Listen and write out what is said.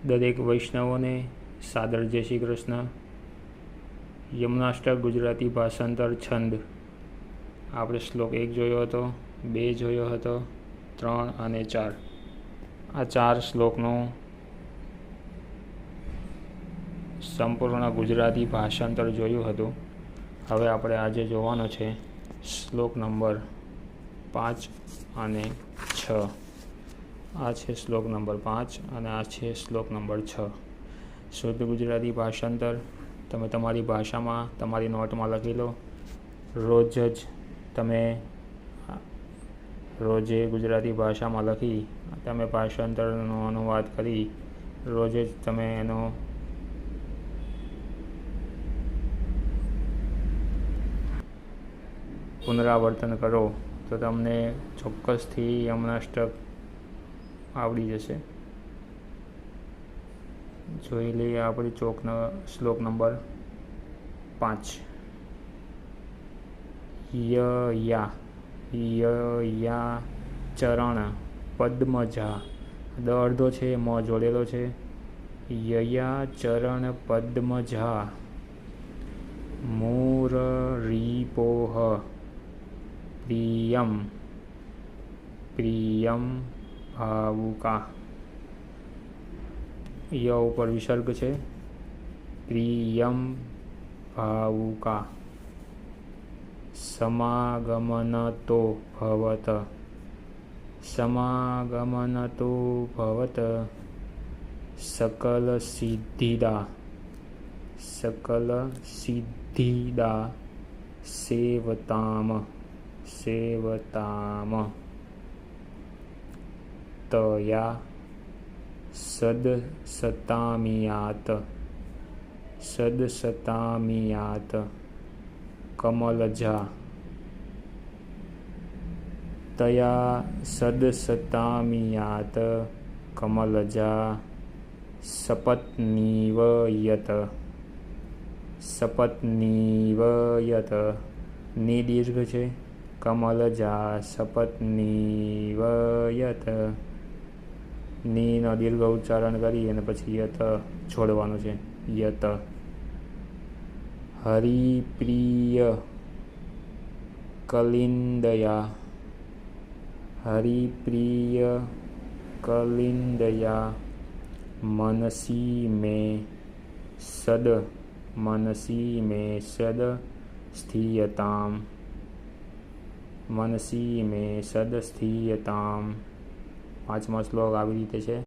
દરેક વૈષ્ણવોને સાદર જય શ્રી કૃષ્ણ. યમનાષ્ટક ગુજરાતી ભાષાંતર છંદ. આપણે શ્લોક 1 જોયો હતો, 2 જોયો હતો, 3 અને 4. આ 4 શ્લોકનું સંપૂર્ણ ગુજરાતી ભાષાંતર જોયું હતું. હવે આપણે આજે જોવાનો છે શ્લોક નંબર 5 અને 6. આ છે શ્લોક નંબર 5 અને આ છે શ્લોક નંબર 6. શુદ્ધ ગુજરાતી ભાષાંતર તમે તમારી ભાષામાં તમારી નોટમાં લખી લો. રોજે ગુજરાતી ભાષામાં લખી તમે ભાષાંતરનો અનુવાદ કરી રોજે જ તમે એનો પુનરાવર્તન કરો તો તમને ચોક્કસથી યમનાષ્ટક આવડી જશે. જોઈ લઈએ આપણી શ્લોક નંબર 5. યયા ચરણ પદ્મજા. અડધો છે, મ જોડેલો છે. યયા ચરણ પદ્મજા મુરરીપોહ પ્રિયમ ભાવુકા. ય ઉપર વિસર્ગ છે. પ્રિયમ ભાવુકા સમાગમનતો ભવત સકલ સિદ્ધિદા સેવતામ તયા સદસતામિયાત કમલજા. તયા સદસતામિયાત કમલજા સપત્નીવયત. ની દીર્ઘ છે. કમલજા સપત્નીવયત. નીનો દીર્ઘ ઉચ્ચારણ કરી અને પછી યત છોડવાનું છે. યત. હરિપ્રિય કલિંદયા મનસી મે સદ સ્થિયતામ. 5મો શ્લોક આવી રીતે છે.